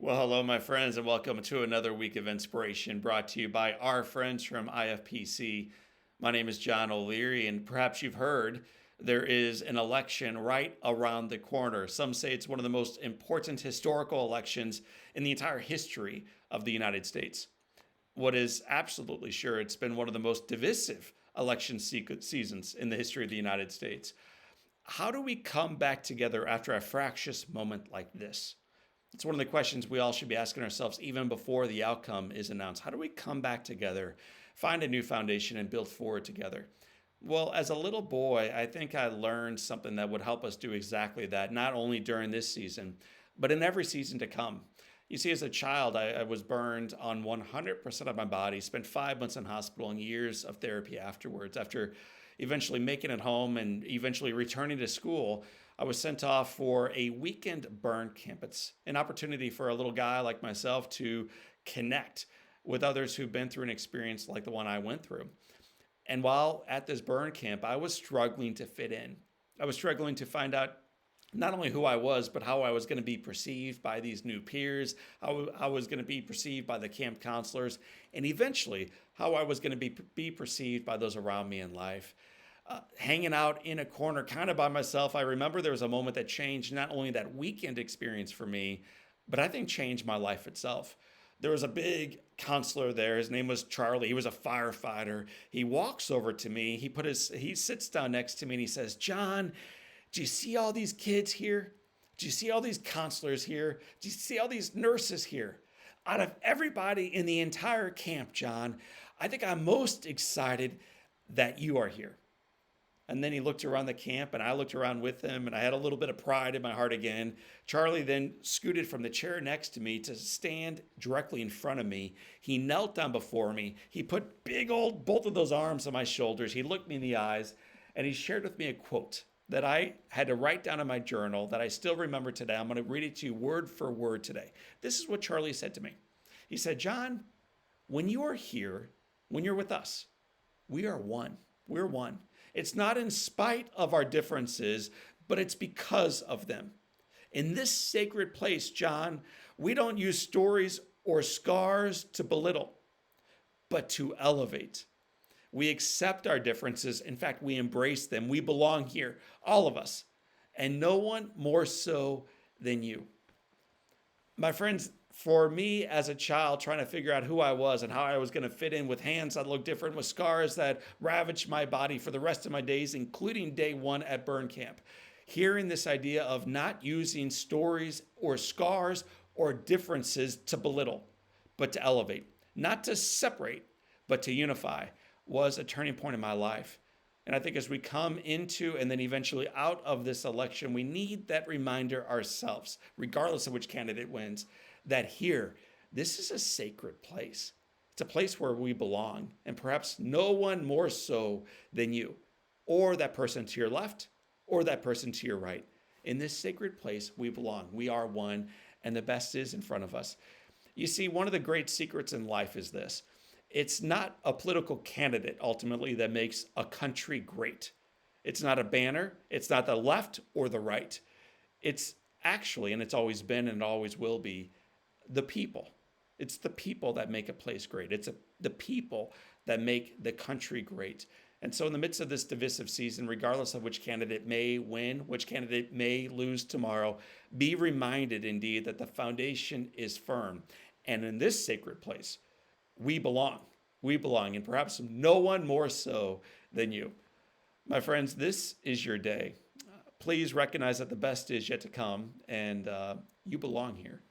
Well, hello, my friends, and welcome to another week of inspiration brought to you by our friends from IFPC. My name is John O'Leary, and perhaps you've heard there is an election right around the corner. Some say it's one of the most important historical elections in the entire history of the United States. What is absolutely sure, it's been one of the most divisive election seasons in the history of the United States. How do we come back together after a fractious moment like this? It's one of the questions we all should be asking ourselves even before the outcome is announced. How do we come back together, find a new foundation, and build forward together? Well, as a little boy, I think I learned something that would help us do exactly that, not only during this season, but in every season to come. You see, as a child, I was burned on 100% of my body, spent 5 months in hospital and years of therapy afterwards. After eventually making it home and eventually returning to school, I was sent off for a weekend burn camp. It's an opportunity for a little guy like myself to connect with others who've been through an experience like the one I went through. And while at this burn camp, I was struggling to fit in. I was struggling to find out not only who I was, but how I was going to be perceived by these new peers, how I was going to be perceived by the camp counselors, and eventually how I was going to be perceived by those around me in life. Hanging out in a corner kind of by myself, I remember there was a moment that changed not only that weekend experience for me, but I think changed my life itself. There was a big counselor there. His name was Charlie. He was a firefighter. He walks over to me. He sits down next to me and he says, "John, do you see all these kids here? Do you see all these counselors here? Do you see all these nurses here? Out of everybody in the entire camp, John, I think I'm most excited that you are here." And then he looked around the camp, and I looked around with him, and I had a little bit of pride in my heart again. Charlie then scooted from the chair next to me to stand directly in front of me. He knelt down before me. He put big old both of those arms on my shoulders. He looked me in the eyes, and he shared with me a quote that I had to write down in my journal that I still remember today. I'm going to read it to you word for word today. This is what Charlie said to me. He said, "John, when you are here, when you're with us, we are one. We're one. It's not in spite of our differences, but it's because of them. In this sacred place, John, we don't use stories or scars to belittle, but to elevate. We accept our differences. In fact, we embrace them. We belong here, all of us, and no one more so than you." My friends, for me as a child trying to figure out who I was and how I was going to fit in with hands that looked different, with scars that ravaged my body for the rest of my days, including day one at burn camp, hearing this idea of not using stories or scars or differences to belittle, but to elevate, not to separate, but to unify, was a turning point in my life. And I think as we come into and then eventually out of this election, we need that reminder ourselves, regardless of which candidate wins, that here, this is a sacred place. It's a place where we belong, and perhaps no one more so than you, or that person to your left, or that person to your right. In this sacred place, we belong. We are one, and the best is in front of us. You see, one of the great secrets in life is this: it's not a political candidate ultimately that makes a country great. It's not a banner. It's not the left or the right. It's actually, and it's always been and always will be, the people. It's the people that make a place great. The people that make the country great. And so, in the midst of this divisive season, regardless of which candidate may win, which candidate may lose tomorrow, be reminded indeed that the foundation is firm. And in this sacred place, we belong. We belong, and perhaps no one more so than you. My friends, this is your day. Please recognize that the best is yet to come, and you belong here.